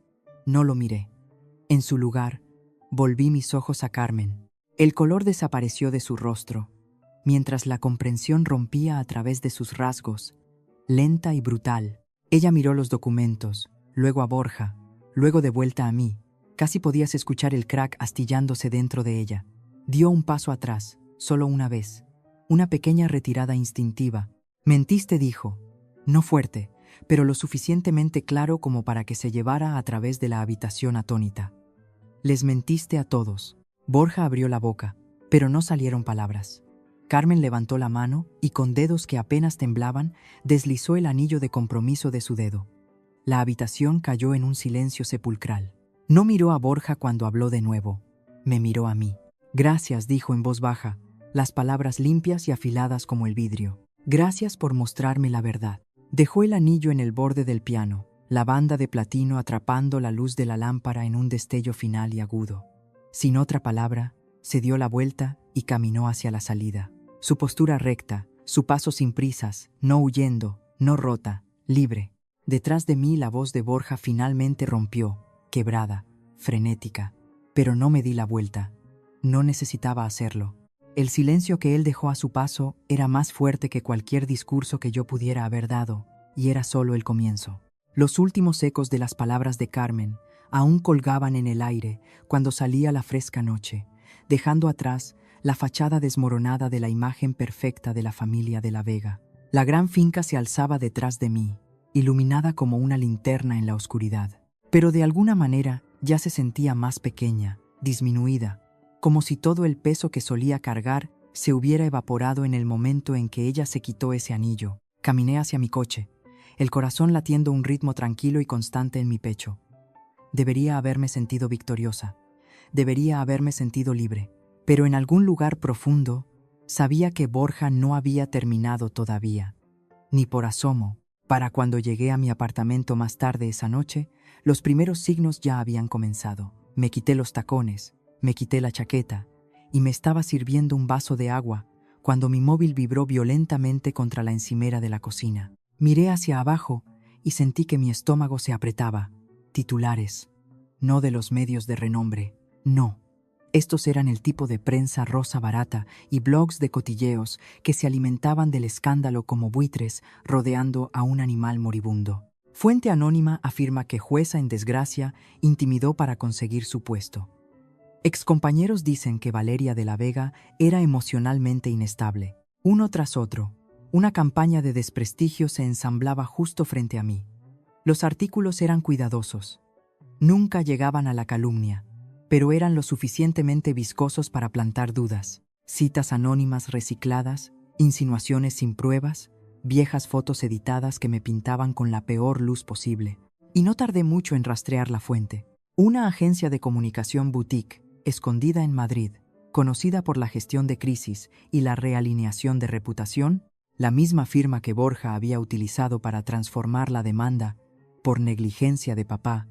No lo miré. En su lugar, volví mis ojos a Carmen. El color desapareció de su rostro, mientras la comprensión rompía a través de sus rasgos, lenta y brutal. Ella miró los documentos, luego a Borja, luego de vuelta a mí. Casi podías escuchar el crack astillándose dentro de ella. Dio un paso atrás, solo una vez. Una pequeña retirada instintiva. «Mentiste», dijo. No fuerte, pero lo suficientemente claro como para que se llevara a través de la habitación atónita. «Les mentiste a todos». Borja abrió la boca, pero no salieron palabras. Carmen levantó la mano y con dedos que apenas temblaban, deslizó el anillo de compromiso de su dedo. La habitación cayó en un silencio sepulcral. No miró a Borja cuando habló de nuevo. Me miró a mí. «Gracias», dijo en voz baja, las palabras limpias y afiladas como el vidrio. «Gracias por mostrarme la verdad». Dejó el anillo en el borde del piano, la banda de platino atrapando la luz de la lámpara en un destello final y agudo. Sin otra palabra, se dio la vuelta y caminó hacia la salida. Su postura recta, su paso sin prisas, no huyendo, no rota, libre. Detrás de mí la voz de Borja finalmente rompió, quebrada, frenética. Pero no me di la vuelta. No necesitaba hacerlo. El silencio que él dejó a su paso era más fuerte que cualquier discurso que yo pudiera haber dado, y era solo el comienzo. Los últimos ecos de las palabras de Carmen aún colgaban en el aire cuando salía la fresca noche, dejando atrás la fachada desmoronada de la imagen perfecta de la familia de la Vega. La gran finca se alzaba detrás de mí, iluminada como una linterna en la oscuridad. Pero de alguna manera ya se sentía más pequeña, disminuida, como si todo el peso que solía cargar se hubiera evaporado en el momento en que ella se quitó ese anillo. Caminé hacia mi coche, el corazón latiendo un ritmo tranquilo y constante en mi pecho. Debería haberme sentido victoriosa, debería haberme sentido libre, pero en algún lugar profundo sabía que Borja no había terminado todavía, ni por asomo. Para cuando llegué a mi apartamento más tarde esa noche, los primeros signos ya habían comenzado. Me quité los tacones, me quité la chaqueta y me estaba sirviendo un vaso de agua cuando mi móvil vibró violentamente contra la encimera de la cocina. Miré hacia abajo y sentí que mi estómago se apretaba. Titulares. No de los medios de renombre, no. Estos eran el tipo de prensa rosa barata y blogs de cotilleos que se alimentaban del escándalo como buitres rodeando a un animal moribundo. Fuente anónima afirma que jueza en desgracia intimidó para conseguir su puesto. Excompañeros dicen que Valeria de la Vega era emocionalmente inestable. Uno tras otro, una campaña de desprestigio se ensamblaba justo frente a mí. Los artículos eran cuidadosos. Nunca llegaban a la calumnia, pero eran lo suficientemente viscosos para plantar dudas. Citas anónimas recicladas, insinuaciones sin pruebas, viejas fotos editadas que me pintaban con la peor luz posible. Y no tardé mucho en rastrear la fuente. Una agencia de comunicación boutique, escondida en Madrid, conocida por la gestión de crisis y la realineación de reputación, la misma firma que Borja había utilizado para transformar la demanda por negligencia de papá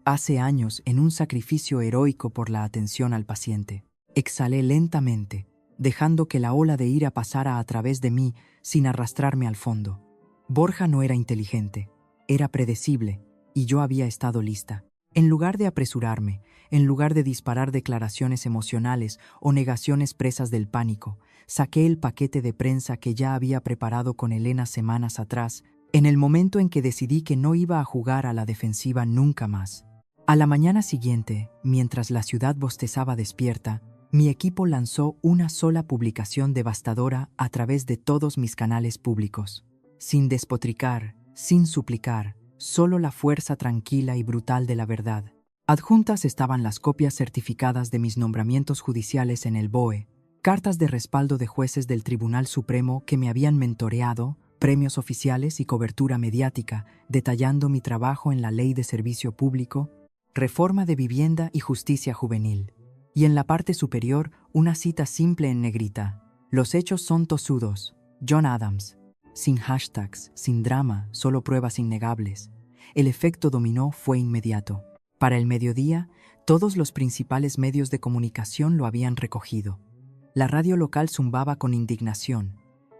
hace años en un sacrificio heroico por la atención al paciente. Exhalé lentamente, dejando que la ola de ira pasara a través de mí sin arrastrarme al fondo. Borja no era inteligente, era predecible, y yo había estado lista. En lugar de apresurarme, en lugar de disparar declaraciones emocionales o negaciones presas del pánico, saqué el paquete de prensa que ya había preparado con Elena semanas atrás, en el momento en que decidí que no iba a jugar a la defensiva nunca más. A la mañana siguiente, mientras la ciudad bostezaba despierta, mi equipo lanzó una sola publicación devastadora a través de todos mis canales públicos. Sin despotricar, sin suplicar, solo la fuerza tranquila y brutal de la verdad. Adjuntas estaban las copias certificadas de mis nombramientos judiciales en el BOE, cartas de respaldo de jueces del Tribunal Supremo que me habían mentoreado, premios oficiales y cobertura mediática, detallando mi trabajo en la Ley de Servicio Público, Reforma de Vivienda y Justicia Juvenil. Y en la parte superior, una cita simple en negrita. Los hechos son tozudos. John Adams. Sin hashtags, sin drama, solo pruebas innegables. El efecto dominó fue inmediato. Para el mediodía, todos los principales medios de comunicación lo habían recogido. La radio local zumbaba con indignación,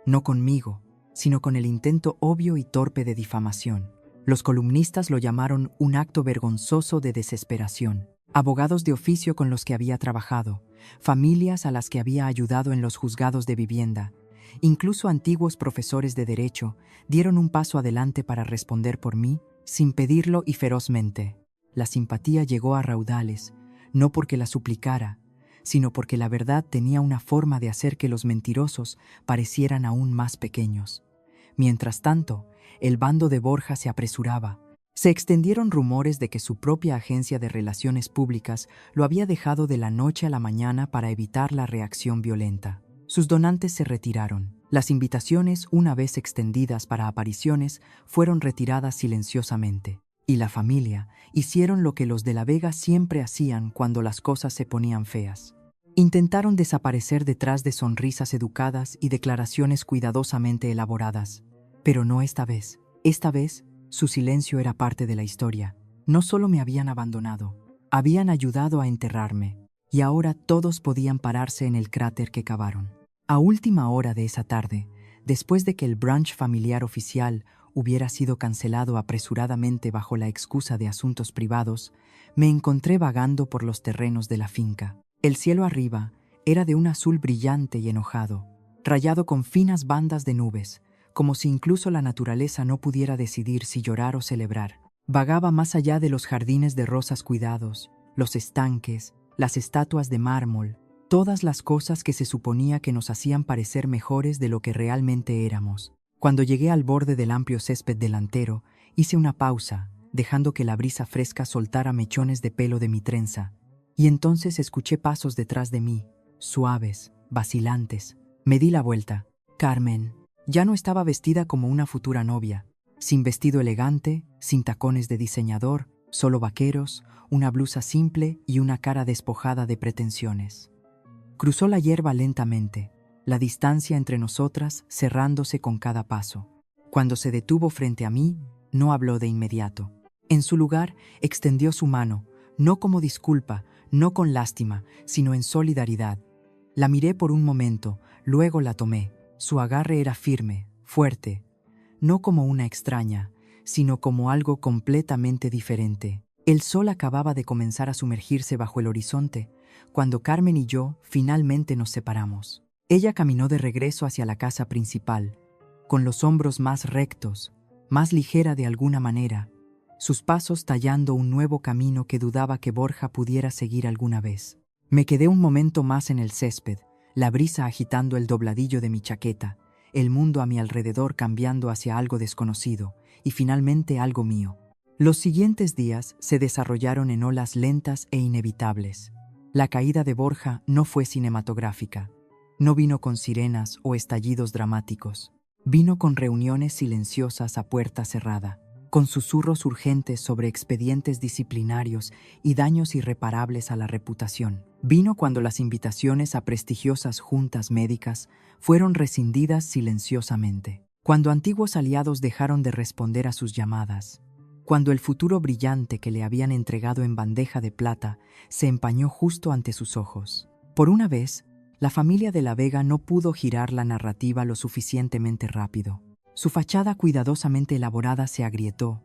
no conmigo, sino con el intento obvio y torpe de difamación. Los columnistas lo llamaron un acto vergonzoso de desesperación. Abogados de oficio con los que había trabajado, familias a las que había ayudado en los juzgados de vivienda, incluso antiguos profesores de derecho, dieron un paso adelante para responder por mí, sin pedirlo y ferozmente. La simpatía llegó a raudales, no porque la suplicara, sino porque la verdad tenía una forma de hacer que los mentirosos parecieran aún más pequeños. Mientras tanto, el bando de Borja se apresuraba. Se extendieron rumores de que su propia agencia de relaciones públicas lo había dejado de la noche a la mañana para evitar la reacción violenta. Sus donantes se retiraron. Las invitaciones, una vez extendidas para apariciones, fueron retiradas silenciosamente. Y la familia hicieron lo que los de la Vega siempre hacían cuando las cosas se ponían feas. Intentaron desaparecer detrás de sonrisas educadas y declaraciones cuidadosamente elaboradas. Pero no esta vez. Esta vez, su silencio era parte de la historia. No solo me habían abandonado, habían ayudado a enterrarme, y ahora todos podían pararse en el cráter que cavaron. A última hora de esa tarde, después de que el brunch familiar oficial hubiera sido cancelado apresuradamente bajo la excusa de asuntos privados, me encontré vagando por los terrenos de la finca. El cielo arriba era de un azul brillante y enojado, rayado con finas bandas de nubes, como si incluso la naturaleza no pudiera decidir si llorar o celebrar. Vagaba más allá de los jardines de rosas cuidados, los estanques, las estatuas de mármol, todas las cosas que se suponía que nos hacían parecer mejores de lo que realmente éramos. Cuando llegué al borde del amplio césped delantero, hice una pausa, dejando que la brisa fresca soltara mechones de pelo de mi trenza, y entonces escuché pasos detrás de mí, suaves, vacilantes. Me di la vuelta. Carmen. Ya no estaba vestida como una futura novia, sin vestido elegante, sin tacones de diseñador, solo vaqueros, una blusa simple y una cara despojada de pretensiones. Cruzó la hierba lentamente, la distancia entre nosotras cerrándose con cada paso. Cuando se detuvo frente a mí, no habló de inmediato. En su lugar, extendió su mano, no como disculpa, no con lástima, sino en solidaridad. La miré por un momento, luego la tomé. Su agarre era firme, fuerte, no como una extraña, sino como algo completamente diferente. El sol acababa de comenzar a sumergirse bajo el horizonte, cuando Carmen y yo finalmente nos separamos. Ella caminó de regreso hacia la casa principal, con los hombros más rectos, más ligera de alguna manera, sus pasos tallando un nuevo camino que dudaba que Borja pudiera seguir alguna vez. Me quedé un momento más en el césped, la brisa agitando el dobladillo de mi chaqueta, el mundo a mi alrededor cambiando hacia algo desconocido y finalmente algo mío. Los siguientes días se desarrollaron en olas lentas e inevitables. La caída de Borja no fue cinematográfica. No vino con sirenas o estallidos dramáticos. Vino con reuniones silenciosas a puerta cerrada, con susurros urgentes sobre expedientes disciplinarios y daños irreparables a la reputación. Vino cuando las invitaciones a prestigiosas juntas médicas fueron rescindidas silenciosamente, cuando antiguos aliados dejaron de responder a sus llamadas, cuando el futuro brillante que le habían entregado en bandeja de plata se empañó justo ante sus ojos. Por una vez, la familia de la Vega no pudo girar la narrativa lo suficientemente rápido. Su fachada cuidadosamente elaborada se agrietó,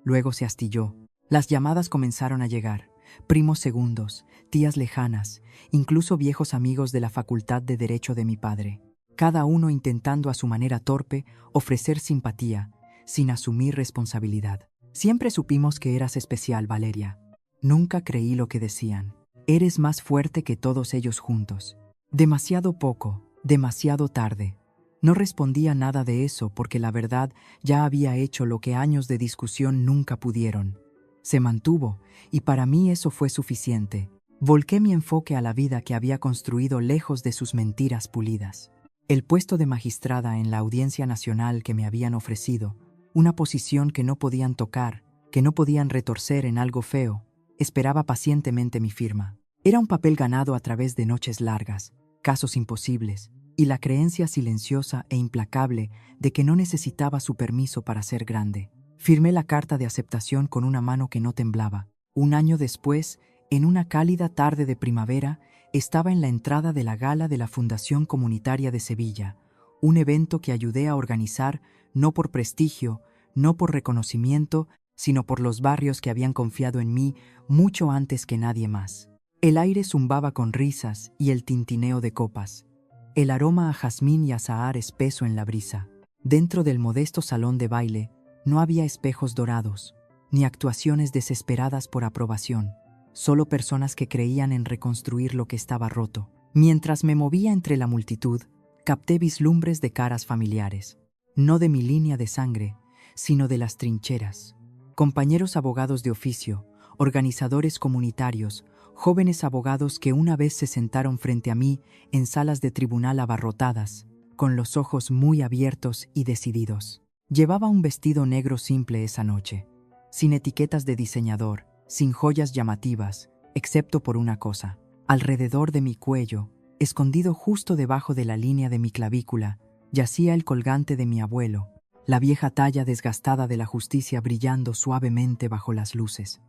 luego se astilló. Las llamadas comenzaron a llegar, primos segundos, tías lejanas, incluso viejos amigos de la Facultad de Derecho de mi padre, cada uno intentando a su manera torpe ofrecer simpatía, sin asumir responsabilidad. Siempre supimos que eras especial, Valeria. Nunca creí lo que decían. Eres más fuerte que todos ellos juntos. Demasiado poco, demasiado tarde. No respondía nada de eso porque la verdad ya había hecho lo que años de discusión nunca pudieron. Se mantuvo, y para mí eso fue suficiente. Volqué mi enfoque a la vida que había construido lejos de sus mentiras pulidas. El puesto de magistrada en la Audiencia Nacional que me habían ofrecido, una posición que no podían tocar, que no podían retorcer en algo feo, esperaba pacientemente mi firma. Era un papel ganado a través de noches largas, casos imposibles, y la creencia silenciosa e implacable de que no necesitaba su permiso para ser grande. Firmé la carta de aceptación con una mano que no temblaba. Un año después, en una cálida tarde de primavera, estaba en la entrada de la gala de la Fundación Comunitaria de Sevilla, un evento que ayudé a organizar no por prestigio, no por reconocimiento, sino por los barrios que habían confiado en mí mucho antes que nadie más. El aire zumbaba con risas y el tintineo de copas. El aroma a jazmín y azahar espeso en la brisa. Dentro del modesto salón de baile no había espejos dorados, ni actuaciones desesperadas por aprobación, solo personas que creían en reconstruir lo que estaba roto. Mientras me movía entre la multitud, capté vislumbres de caras familiares, no de mi línea de sangre, sino de las trincheras. Compañeros abogados de oficio, organizadores comunitarios, jóvenes abogados que una vez se sentaron frente a mí en salas de tribunal abarrotadas, con los ojos muy abiertos y decididos. Llevaba un vestido negro simple esa noche, sin etiquetas de diseñador, sin joyas llamativas, excepto por una cosa. Alrededor de mi cuello, escondido justo debajo de la línea de mi clavícula, yacía el colgante de mi abuelo, la vieja talla desgastada de la justicia brillando suavemente bajo las luces.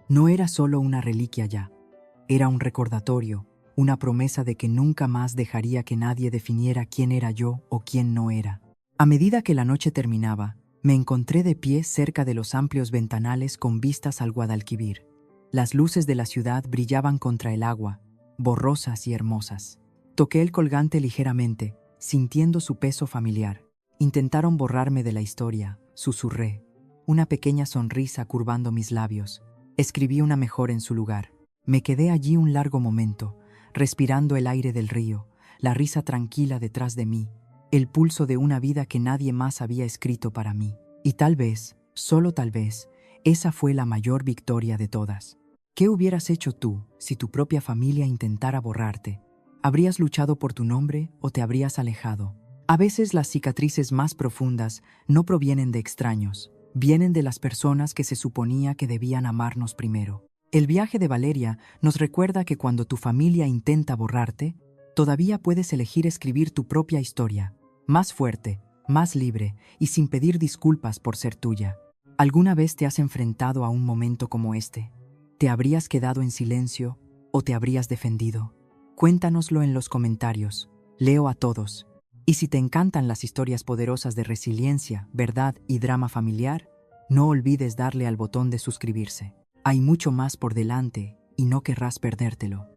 No era solo una reliquia ya, era un recordatorio, una promesa de que nunca más dejaría que nadie definiera quién era yo o quién no era. A medida que la noche terminaba, Me encontré de pie cerca de los amplios ventanales con vistas al Guadalquivir. Las luces de la ciudad brillaban contra el agua, borrosas y hermosas. Toqué el colgante ligeramente, sintiendo su peso familiar. Intentaron borrarme de la historia, susurré. Una pequeña sonrisa curvando mis labios. Escribí una mejor en su lugar. Me quedé allí un largo momento, respirando el aire del río, la risa tranquila detrás de mí, el pulso de una vida que nadie más había escrito para mí. Y tal vez, solo tal vez, esa fue la mayor victoria de todas. ¿Qué hubieras hecho tú si tu propia familia intentara borrarte? ¿Habrías luchado por tu nombre o te habrías alejado? A veces las cicatrices más profundas no provienen de extraños, vienen de las personas que se suponía que debían amarnos primero. El viaje de Valeria nos recuerda que cuando tu familia intenta borrarte, todavía puedes elegir escribir tu propia historia, más fuerte, más libre y sin pedir disculpas por ser tuya. ¿Alguna vez te has enfrentado a un momento como este? ¿Te habrías quedado en silencio o te habrías defendido? Cuéntanoslo en los comentarios. Leo a todos. Y si te encantan las historias poderosas de resiliencia, verdad y drama familiar, no olvides darle al botón de suscribirse. Hay mucho más por delante y no querrás perdértelo.